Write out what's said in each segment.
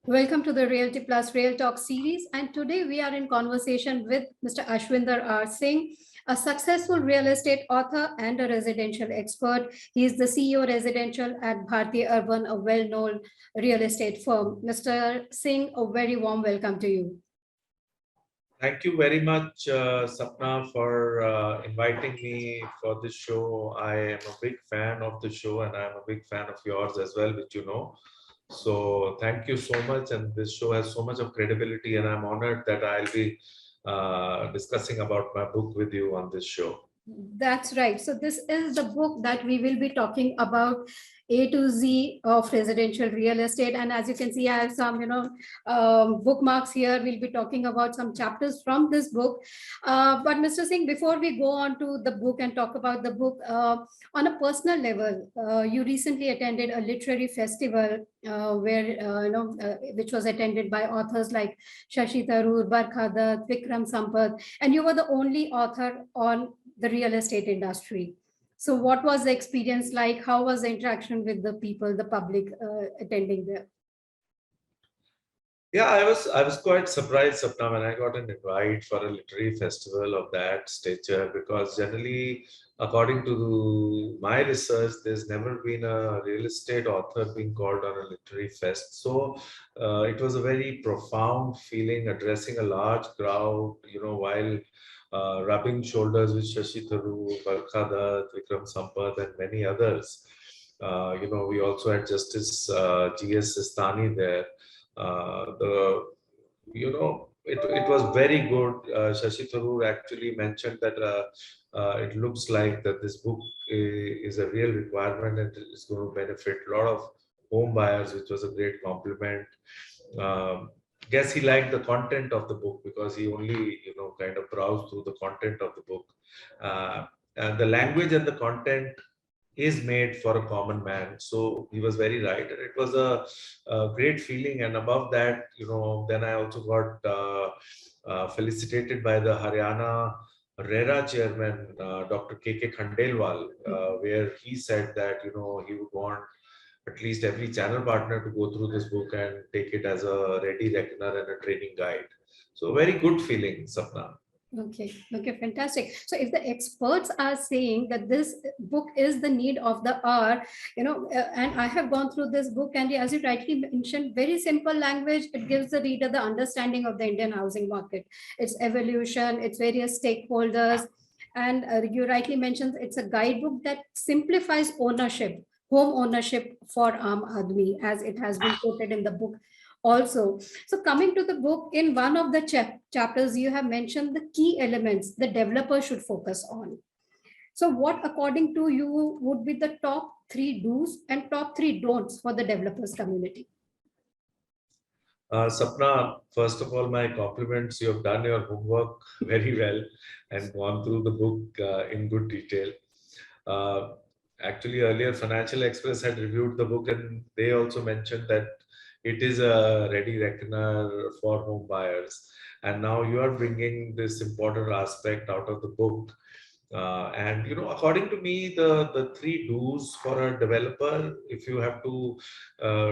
Welcome to the Realty Plus Real Talk series. And today we are in conversation with Mr. Ashwinder Singh, a successful real estate author and a residential expert. He is the CEO residential at Bharti Urban, a well-known real estate firm. Mr. Singh, a very warm welcome to you. Thank you very much, Sapna, for inviting me for this show. I am a big fan of the show and I'm a big fan of yours as well, which you know. So thank you so much. And this show has so much of credibility and I'm honored that I'll be discussing about my book with you on this show. That's right. So this is the book that we will be talking about, A to Z of residential real estate. And as you can see, I have some, bookmarks here. We'll be talking about some chapters from this book. But Mr. Singh, before we go on to the book and talk about the book, on a personal level, you recently attended a literary festival which was attended by authors like Shashi Tharoor, Barkha Dutt, Vikram Sampath, and you were the only author on the real estate industry. So what was the experience like? How was the interaction with the people, the public attending there? Yeah, I was quite surprised, Sapna, when I got an invite for a literary festival of that stature, because generally, according to my research, there's never been a real estate author being called on a literary fest. So it was a very profound feeling addressing a large crowd, while rubbing shoulders with Shashi Tharoor, Barkha Dutt, Vikram Sampath, and many others. We also had Justice G.S. Sistani there. It was very good. Shashi Tharoor actually mentioned that it looks like that this book is a real requirement and it's going to benefit a lot of home buyers, which was a great compliment. Guess he liked the content of the book because he only kind of browsed through the content of the book, and the language and the content is made for a common man. So he was very right, and it was a great feeling. And above that, then I also got felicitated by the Haryana RERA chairman, Dr. K.K. Khandelwal, where he said that he would want at least every channel partner to go through this book and take it as a ready reckoner and a training guide. So very good feeling, Sapna. Okay, fantastic. So if the experts are saying that this book is the need of the hour, and I have gone through this book, and as you rightly mentioned, very simple language, it gives the reader the understanding of the Indian housing market, its evolution, its various stakeholders. And you rightly mentioned it's a guidebook that simplifies ownership, home ownership for Aam Aadmi, as it has been quoted in the book also. So coming to the book, in one of the chapters, you have mentioned the key elements the developer should focus on. So what, according to you, would be the top 3 do's and top 3 don'ts for the developers community? Sapna, first of all, my compliments. You have done your homework very well and gone through the book in good detail. Actually, earlier Financial Express had reviewed the book and they also mentioned that it is a ready reckoner for home buyers. And now you are bringing this important aspect out of the book. And according to me, the 3 do's for a developer, if you have to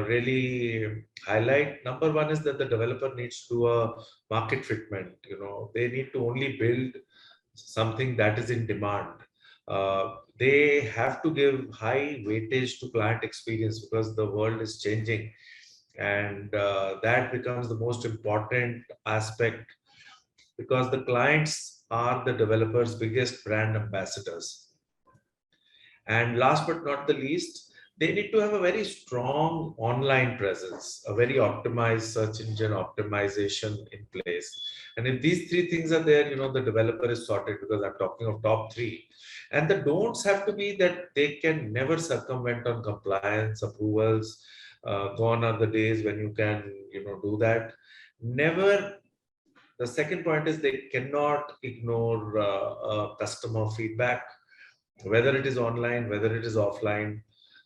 really highlight, number 1 is that the developer needs to do a market fitment. They need to only build something that is in demand. They have to give high weightage to client experience because the world is changing, and that becomes the most important aspect because the clients are the developers' biggest brand ambassadors. And last but not the least, they need to have a very strong online presence, a very optimized search engine optimization in place. And if these 3 things are there, the developer is sorted, because I'm talking of top 3. And the don'ts have to be that they can never circumvent on compliance, approvals. Gone are the days when you can, do that. Never. The second point is they cannot ignore customer feedback, whether it is online, whether it is offline.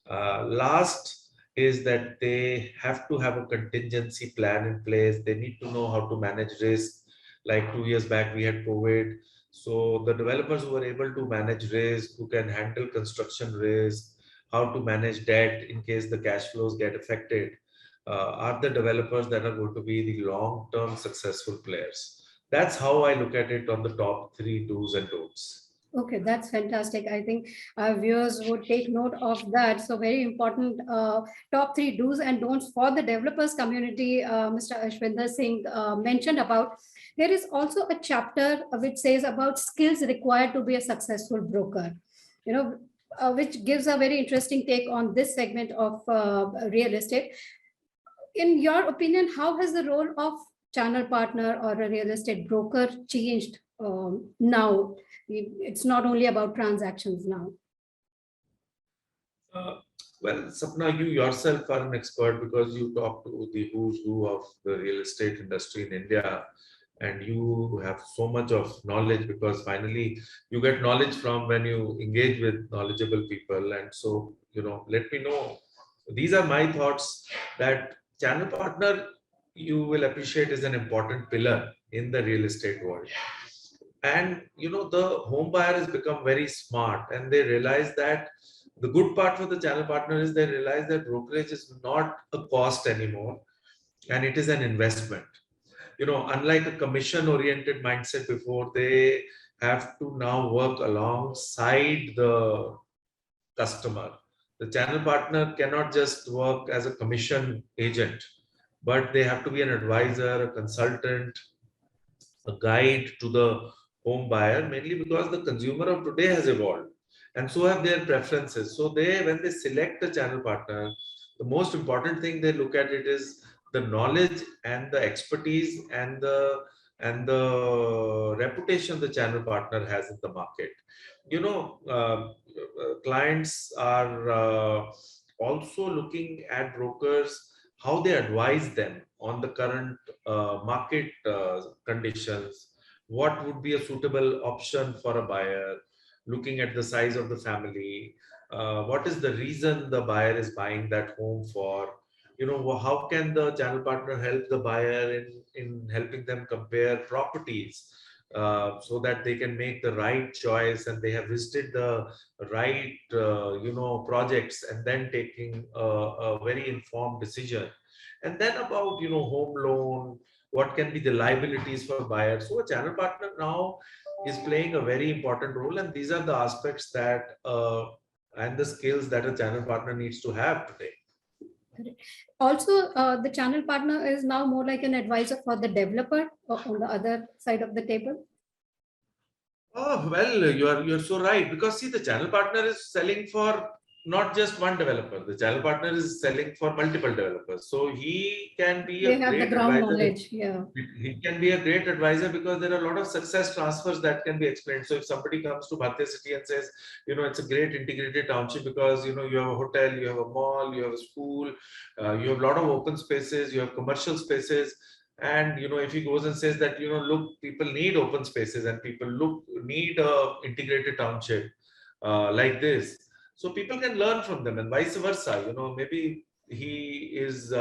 Last is that they have to have a contingency plan in place. They need to know how to manage risk. Like 2 years back, we had COVID. So the developers who are able to manage risk, who can handle construction risk, how to manage debt in case the cash flows get affected, are the developers that are going to be the long-term successful players. That's how I look at it on the top three do's and don'ts. Okay, that's fantastic. I think our viewers would take note of that. So very important top three do's and don'ts for the developers community, Mr. Ashwinder Singh mentioned about. There is also a chapter which says about skills required to be a successful broker, you know, which gives a very interesting take on this segment of real estate. In your opinion, how has the role of channel partner or a real estate broker changed now? It's not only about transactions now. Uh, well, Sapna, you yourself are an expert because you talk to the who's who of the real estate industry in India, and you have so much of knowledge because finally you get knowledge from when you engage with knowledgeable people. And so, let me know. These are my thoughts that channel partner you will appreciate is an important pillar in the real estate world. And the home buyer has become very smart and they realize that the good part for the channel partner is they realize that brokerage is not a cost anymore and it is an investment. Unlike a commission oriented mindset before, they have to now work alongside the customer. The channel partner cannot just work as a commission agent, but they have to be an advisor, a consultant, a guide to the home buyer, mainly because the consumer of today has evolved and so have their preferences. So when they select a channel partner, the most important thing they look at it is the knowledge and the expertise and the reputation the channel partner has in the market. Clients are also looking at brokers, how they advise them on the current market conditions, what would be a suitable option for a buyer, looking at the size of the family, what is the reason the buyer is buying that home for, how can the channel partner help the buyer in helping them compare properties, so that they can make the right choice and they have visited the right projects and then taking a very informed decision. And then about home loan, what can be the liabilities for buyers. So a channel partner now is playing a very important role, and these are the aspects that and the skills that a channel partner needs to have today. Also, the channel partner is now more like an advisor for the developer on the other side of the table. Oh, well, you're so right. Because see, the channel partner is selling for not just one developer. The channel partner is selling for multiple developers. So he can be They a have the great ground advisor. knowledge. Yeah. He can be a great advisor because there are a lot of success transfers that can be explained. So if somebody comes to Bhartiya City and says, it's a great integrated township because, you have a hotel, you have a mall, you have a school, you have a lot of open spaces, you have commercial spaces. And if he goes and says that look, people need open spaces and people need a integrated township like this, so people can learn from them and vice versa. Maybe he is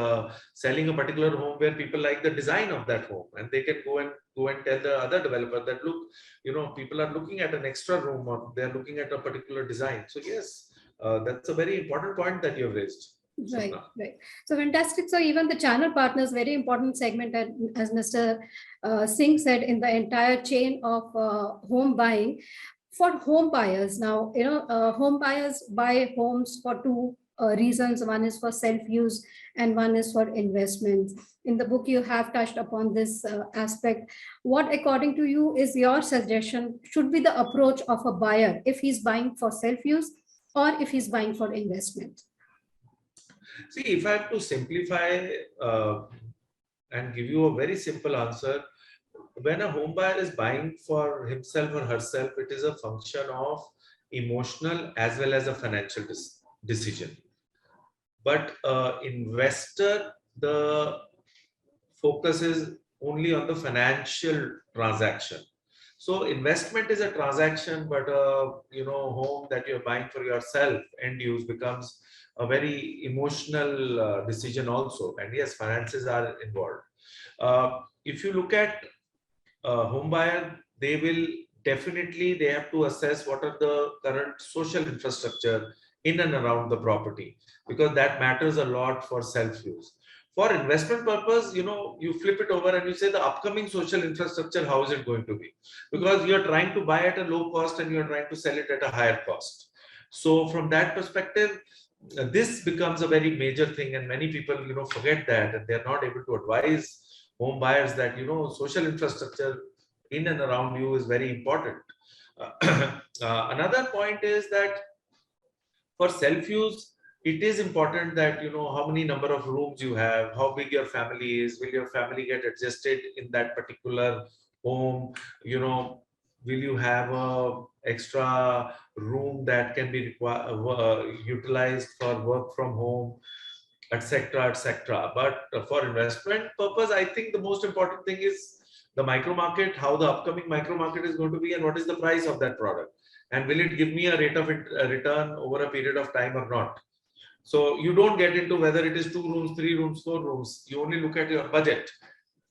selling a particular home where people like the design of that home and they can go and tell the other developer that look, people are looking at an extra room or they're looking at a particular design. So yes, that's a very important point that you have raised. Right, Sapna. right. So fantastic. So even the channel partners, very important segment, as Mr. Singh said, in the entire chain of home buying. For home buyers now, home buyers buy homes for two reasons. One is for self-use and one is for investments. In the book, you have touched upon this aspect. What, according to you, is your suggestion should be the approach of a buyer if he's buying for self-use or if he's buying for investment? See, if I have to simplify and give you a very simple answer, when a home buyer is buying for himself or herself, it is a function of emotional as well as a financial decision. But investor, the focus is only on the financial transaction. So investment is a transaction, but home that you're buying for yourself, end use, becomes a very emotional decision also. And yes, finances are involved. If you look at home buyer, they have to assess what are the current social infrastructure in and around the property, because that matters a lot for self use. For investment purpose, you flip it over and you say the upcoming social infrastructure, how is it going to be? Because you are trying to buy at a low cost and you are trying to sell it at a higher cost. So from that perspective, this becomes a very major thing, and many people, forget that, and they are not able to advise home buyers that, social infrastructure in and around you is very important. Another point is that for self-use, it is important that how many number of rooms you have, how big your family is, will your family get adjusted in that particular home, you know will you have a extra room that can be utilized for work from home, etc., etc. But for investment purpose, I think the most important thing is the micro market, how the upcoming micro market is going to be, and what is the price of that product, and will it give me a rate of return over a period of time or not. So you don't get into whether it is 2 rooms, 3 rooms, 4 rooms. You only look at your budget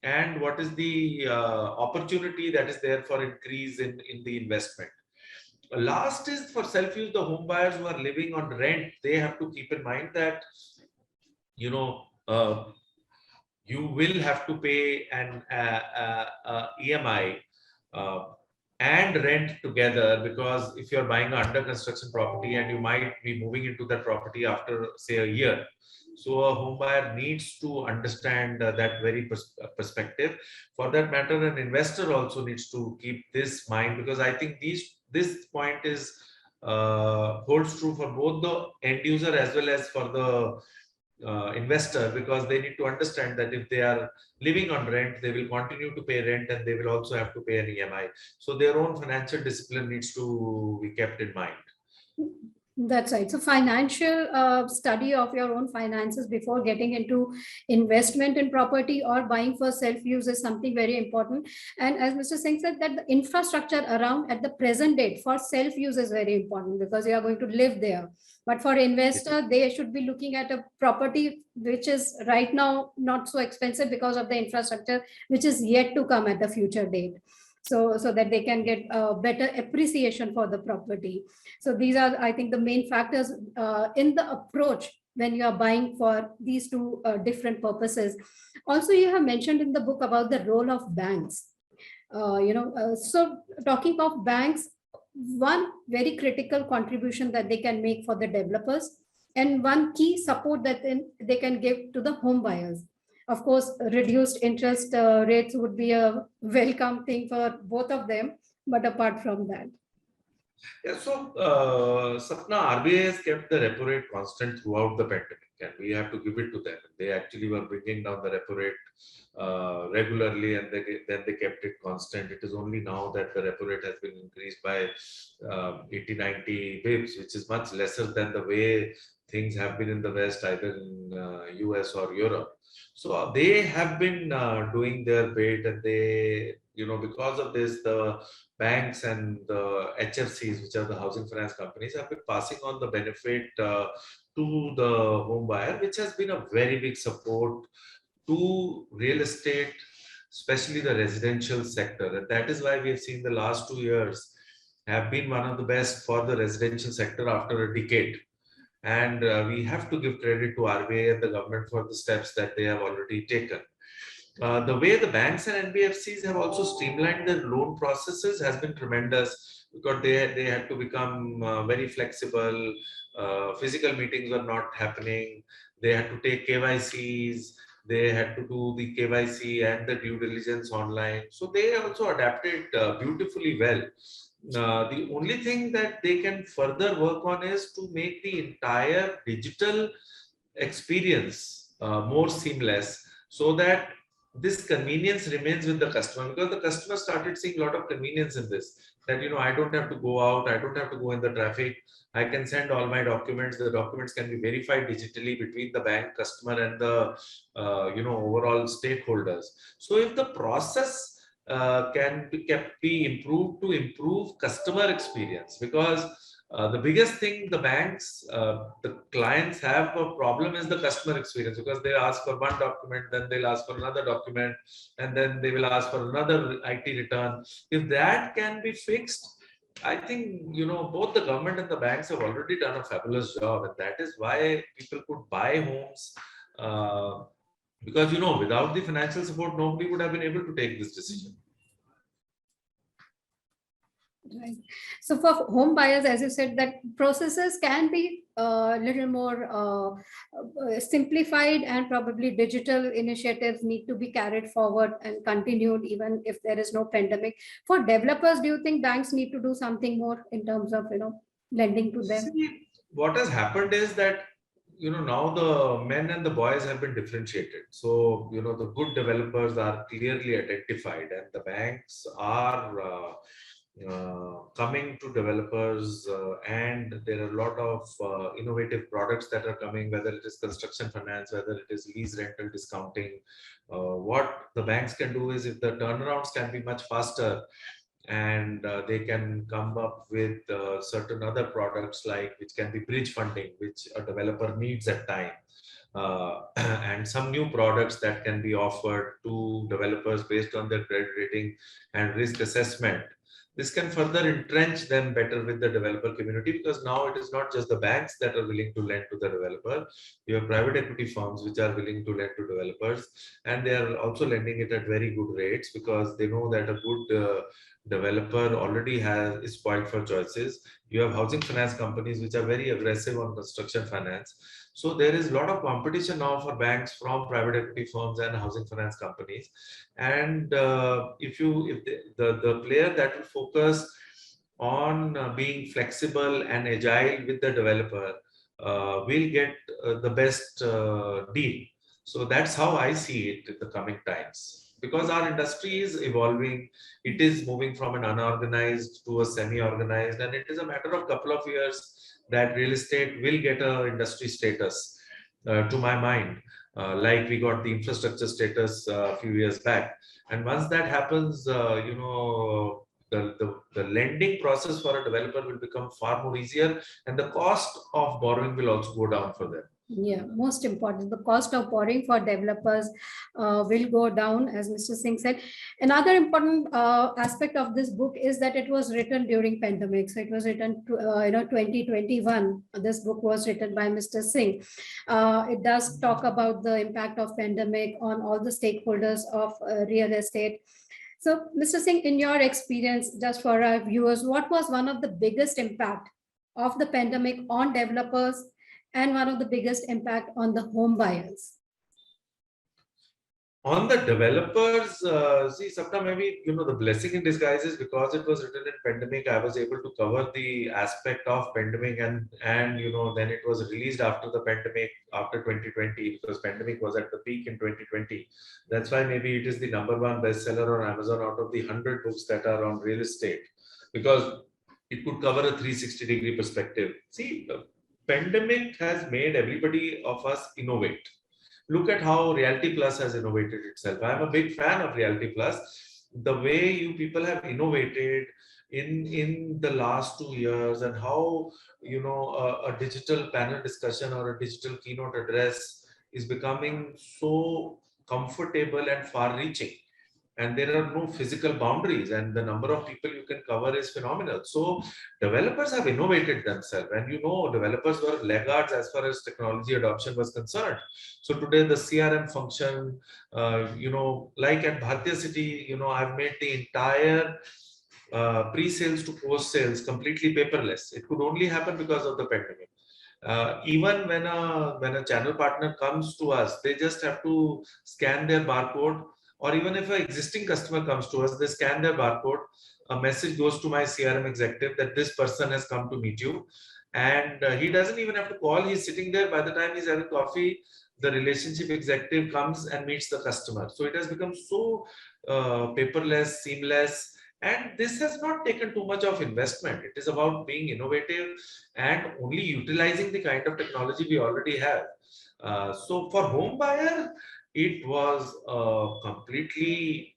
and what is the opportunity that is there for increase in the investment. Last is for self-use, the home buyers who are living on rent, they have to keep in mind that you know uh, you will have to pay an EMI uh, and rent together, because if you're buying an under construction property and you might be moving into that property after say a year, so a home buyer needs to understand that very perspective. For that matter, an investor also needs to keep this mind, because I think this point is holds true for both the end user as well as for the investor, because they need to understand that if they are living on rent, they will continue to pay rent and they will also have to pay an EMI. So their own financial discipline needs to be kept in mind. That's right. So financial study of your own finances before getting into investment in property or buying for self-use is something very important. And as Mr. Singh said, that the infrastructure around at the present date for self-use is very important, because you are going to live there. But for investor, they should be looking at a property which is right now not so expensive because of the infrastructure, which is yet to come at the future date. So that they can get a better appreciation for the property. So these are, I think, the main factors in the approach when you are buying for these two different purposes. Also, you have mentioned in the book about the role of banks. So talking of banks, one very critical contribution that they can make for the developers, and one key support that they can give to the home buyers. Of course, reduced interest rates would be a welcome thing for both of them. But apart from that, Yeah, so Sapna, RBI has kept the repo rate constant throughout the pandemic, and we have to give it to them. They actually were bringing down the repo rate regularly, and then they kept it constant. It is only now that the repo rate has been increased by 80, 90 bips, which is much lesser than the way things have been in the West, either in US or Europe. So they have been doing their bit, and they, because of this, the banks and the HFCs, which are the housing finance companies, have been passing on the benefit to the home buyer, which has been a very big support to real estate, especially the residential sector. And that is why we have seen the last 2 years have been one of the best for the residential sector after a decade. And we have to give credit to RBI and the government for the steps that they have already taken. The way the banks and NBFCs have also streamlined their loan processes has been tremendous, because they had to become very flexible. Physical meetings were not happening. They had to take KYCs. They had to do the KYC and the due diligence online. So they also adapted beautifully well. The only thing that they can further work on is to make the entire digital experience more seamless, so that this convenience remains with the customer, because the customer started seeing a lot of convenience in this, that I don't have to go out, I don't have to go in the traffic, I can send all my documents, the documents can be verified digitally between the bank, customer, and the overall stakeholders. So if the process be improved to improve customer experience, because the biggest thing the banks, the clients have a problem is the customer experience, because they ask for one document, then they'll ask for another document, and then they will ask for another IT return. If that can be fixed, I think, both the government and the banks have already done a fabulous job, and that is why people could buy homes Because, without the financial support, nobody would have been able to take this decision. Right. So for home buyers, as you said, that processes can be a little more simplified, and probably digital initiatives need to be carried forward and continued even if there is no pandemic. For developers, do you think banks need to do something more in terms of, lending to them? See, what has happened is that, now the men and the boys have been differentiated. So, the good developers are clearly identified, and the banks are coming to developers, and there are a lot of innovative products that are coming, whether it is construction finance, whether it is lease rental discounting. What the banks can do is, if the turnarounds can be much faster, and they can come up with certain other products, like which can be bridge funding, which a developer needs at time, and some new products that can be offered to developers based on their credit rating and risk assessment. This can further entrench them better with the developer community, because now it is not just the banks that are willing to lend to the developer. You have private equity firms which are willing to lend to developers, and they are also lending it at very good rates, because they know that a good developer already is spoiled for choices. You have housing finance companies which are very aggressive on construction finance. So there is a lot of competition now for banks from private equity firms and housing finance companies. And if the player that will focus on being flexible and agile with the developer will get the best deal. So that's how I see it in the coming times. Because our industry is evolving, it is moving from an unorganized to a semi-organized, and it is a matter of couple of years that real estate will get a industry status, to my mind, like we got the infrastructure status a few years back. And once that happens, the lending process for a developer will become far more easier, and the cost of borrowing will also go down for them. Yeah, most important, the cost of borrowing for developers will go down, as Mr. Singh said. Another important aspect of this book is that it was written during pandemic. So it was written, 2021. This book was written by Mr. Singh. It does talk about the impact of pandemic on all the stakeholders of real estate. So, Mr. Singh, in your experience, just for our viewers, what was one of the biggest impact of the pandemic on developers, and one of the biggest impact on the home buyers? On the developers, see, Sapna, maybe, the blessing in disguise is because it was written in pandemic, I was able to cover the aspect of pandemic, and then it was released after the pandemic, after 2020, because pandemic was at the peak in 2020. That's why maybe it is the number one bestseller on Amazon out of the 100 books that are on real estate, because it could cover a 360-degree perspective. See, the pandemic has made everybody of us innovate. Look at how Realty Plus has innovated itself. I'm a big fan of Realty Plus. The way you people have innovated in the last 2 years, and how a digital panel discussion or a digital keynote address is becoming so comfortable and far-reaching, and there are no physical boundaries, and the number of people you can cover is phenomenal. So developers have innovated themselves, and developers were laggards as far as technology adoption was concerned. So today the CRM function, like at Bhartiya City, I've made the entire pre-sales to post-sales completely paperless. It could only happen because of the pandemic. Even when a channel partner comes to us, they just have to scan their barcode, or even if an existing customer comes to us, they scan their barcode, a message goes to my CRM executive that this person has come to meet you, and he doesn't even have to call. He's sitting there. By the time he's having coffee, the relationship executive comes and meets the customer. So it has become so paperless, seamless, and this has not taken too much of investment. It is about being innovative and only utilizing the kind of technology we already have. So for home buyer, it was completely,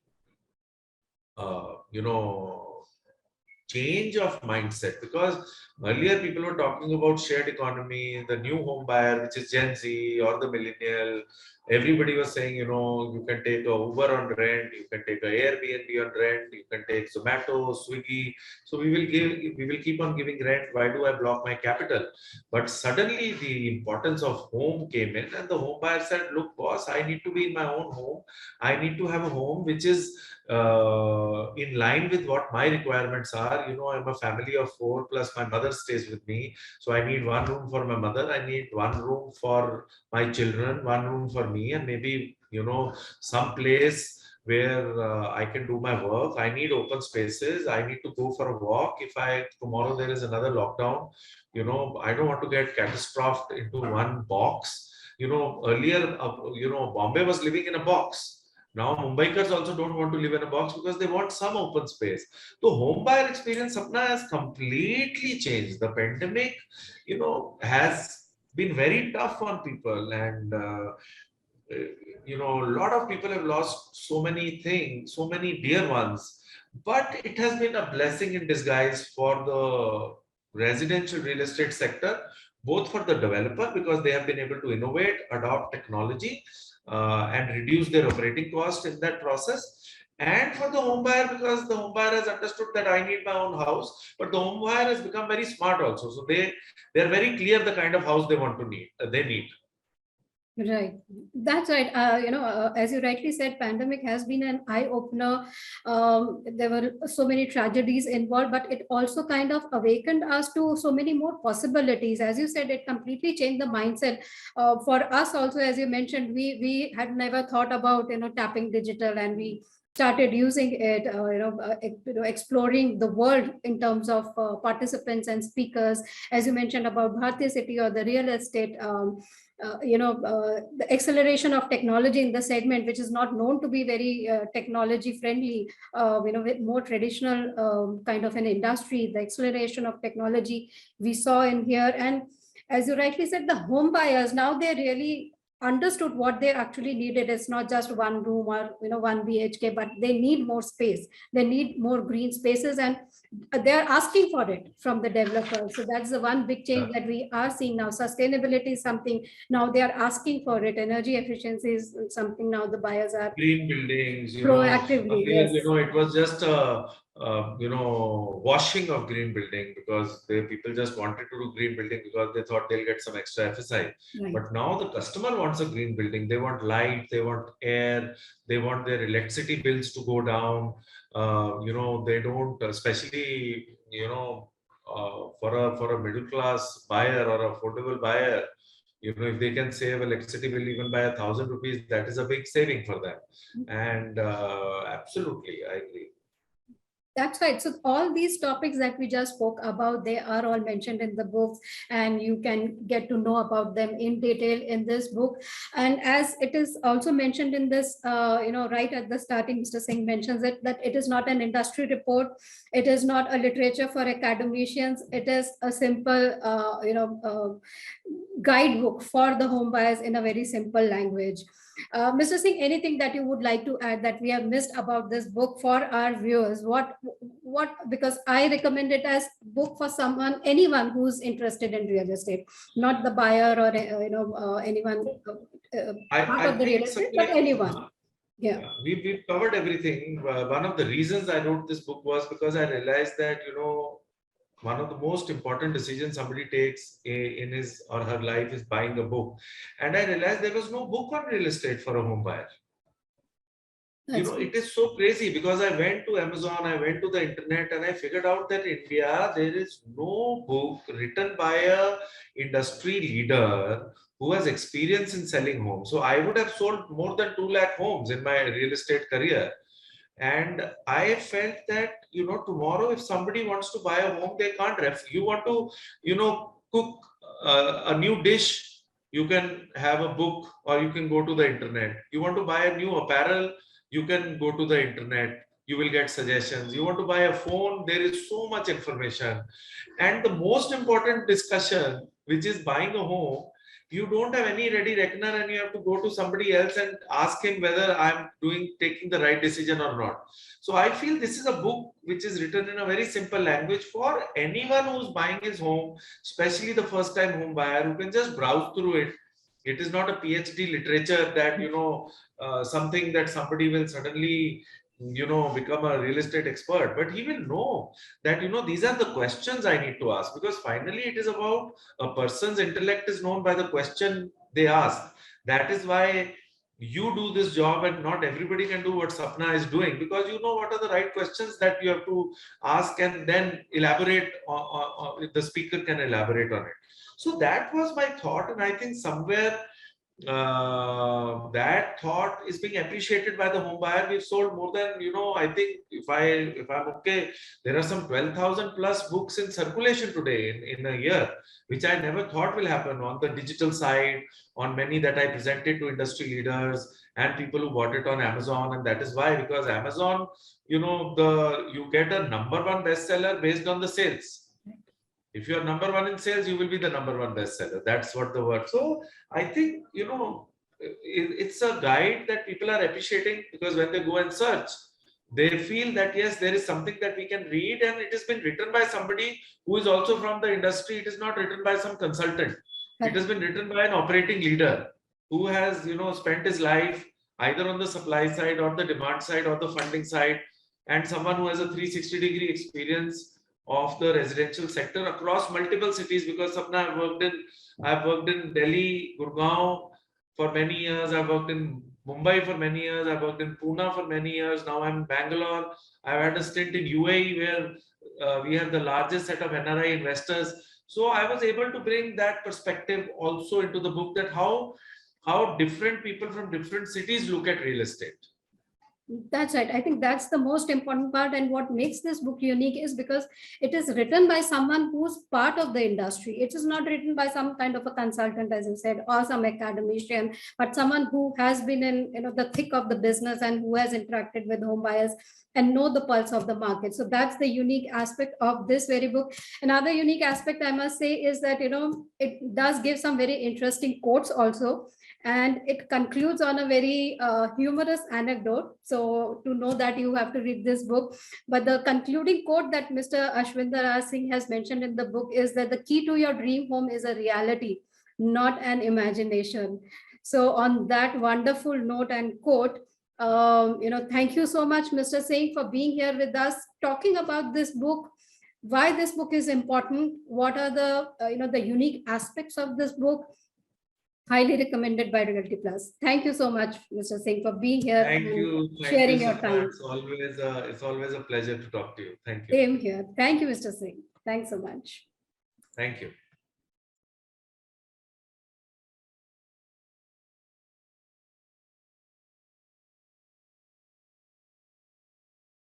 change of mindset, because earlier people were talking about shared economy, the new home buyer, which is Gen Z or the millennial. Everybody was saying, you can take a Uber on rent, you can take a Airbnb on rent, you can take Zomato, Swiggy. So we will keep on giving rent. Why do I block my capital? But suddenly the importance of home came in, and the home buyer said, look, boss, I need to be in my own home. I need to have a home which is in line with what my requirements are. I'm a family of four, plus my mother stays with me. So I need one room for my mother. I need one room for my children, one room for me, and maybe, some place where I can do my work. I need open spaces. I need to go for a walk. If tomorrow there is another lockdown, I don't want to get catastrophed into one box. Earlier, Bombay was living in a box. Now Mumbaikars also don't want to live in a box because they want some open space. The home buyer experience, Sapna, has completely changed. The pandemic, has been very tough on people, and a lot of people have lost so many things, so many dear ones. But it has been a blessing in disguise for the residential real estate sector, both for the developer because they have been able to innovate, adopt technology, and reduce their operating cost in that process. And for the home buyer, because the home buyer has understood that I need my own house, but the home buyer has become very smart also. So they are very clear the kind of house they need. Right. That's right. As you rightly said, pandemic has been an eye opener. There were so many tragedies involved, but it also kind of awakened us to so many more possibilities. As you said, it completely changed the mindset. For us also, as you mentioned, we had never thought about, tapping digital, and we started using it, exploring the world in terms of participants and speakers. As you mentioned about Bharti City or the real estate, the acceleration of technology in the segment, which is not known to be very technology friendly, with more traditional kind of an industry, the acceleration of technology we saw in here. And as you rightly said, the home buyers, now they really understood what they actually needed. It's not just one room or, one BHK, but they need more space. They need more green spaces, and they're asking for it from the developers. So that's the one big change that we are seeing now. Sustainability is something now they are asking for it. Energy efficiency is something now the buyers are Green buildings, proactively. earlier, Yes. it was just washing of green building because people just wanted to do green building because they thought they'll get some extra FSI. Right. But now the customer wants a green building. They want light, they want air, they want their electricity bills to go down. They don't, especially, for a middle class buyer or affordable buyer, if they can save electricity bill even by 1,000 rupees, that is a big saving for them. And absolutely, I agree. That's right. So all these topics that we just spoke about, they are all mentioned in the books, and you can get to know about them in detail in this book. And as it is also mentioned in this, right at the starting, Mr. Singh mentions it, that it is not an industry report. It is not a literature for academicians. It is a simple, guidebook for the home buyers in a very simple language. Mr. Singh, anything that you would like to add that we have missed about this book for our viewers? Because I recommend it as book for anyone who's interested in real estate, not the buyer or, anyone part I of the real think estate, but anyone. Yeah. yeah, we've covered everything. One of the reasons I wrote this book was because I realized that, one of the most important decisions somebody takes in his or her life is buying a book. And I realized there was no book on real estate for a home buyer. It is so crazy because I went to Amazon, I went to the internet, and I figured out that India, there is no book written by a industry leader who has experience in selling homes. So I would have sold more than 2 lakh homes in my real estate career. And I felt that, tomorrow, if somebody wants to buy a home, they can't you want to, cook a new dish, you can have a book or you can go to the internet. You want to buy a new apparel, you can go to the internet. You will get suggestions. You want to buy a phone, there is so much information. And the most important discussion, which is buying a home, you don't have any ready reckoner and you have to go to somebody else and ask him whether I'm taking the right decision or not. So I feel this is a book which is written in a very simple language for anyone who's buying his home, especially the first time home buyer, who can just browse through it. It is not a PhD literature that, something that somebody will suddenly, become a real estate expert, but he will know that, these are the questions I need to ask, because finally it is about a person's intellect is known by the question they ask. That is why you do this job, and not everybody can do what Sapna is doing, because you know what are the right questions that you have to ask, and then elaborate the speaker can elaborate on it. So that was my thought, and I think somewhere that thought is being appreciated by the home buyer. We've sold more than, I think, if I'm okay, there are some 12,000 plus books in circulation today in a year, which I never thought will happen on the digital side, on many that I presented to industry leaders and people who bought it on Amazon. And that is why, because Amazon, you get a number one bestseller based on the sales. If you are number one in sales, you will be the number one bestseller. That's what the word. So I think, it's a guide that people are appreciating, because when they go and search, they feel that, yes, there is something that we can read, and it has been written by somebody who is also from the industry. It is not written by some consultant. It has been written by an operating leader who has, spent his life either on the supply side or the demand side or the funding side, and someone who has a 360-degree experience of the residential sector across multiple cities. Because Sapna, I've worked in Delhi, Gurgaon for many years. I've worked in Mumbai for many years. I've worked in Pune for many years. Now I'm in Bangalore. I've had a stint in UAE where we have the largest set of NRI investors. So I was able to bring that perspective also into the book, that how different people from different cities look at real estate. That's right. I think that's the most important part. And what makes this book unique is because it is written by someone who's part of the industry. It is not written by some kind of a consultant, as you said, or some academician, but someone who has been in the thick of the business and who has interacted with home buyers and know the pulse of the market. So that's the unique aspect of this very book. Another unique aspect, I must say, is that it does give some very interesting quotes also. And it concludes on a very humorous anecdote. So to know that, you have to read this book. But the concluding quote that Mr. Ashwinder Singh has mentioned in the book is that the key to your dream home is a reality, not an imagination. So on that wonderful note and quote, thank you so much, Mr. Singh, for being here with us, talking about this book, why this book is important, what are the unique aspects of this book. Highly recommended by Realty Plus. Thank you so much, Mr. Singh, for being here. Thank you. Sharing your time. It's always a pleasure to talk to you. Thank you. Same here. Thank you, Mr. Singh. Thanks so much. Thank you.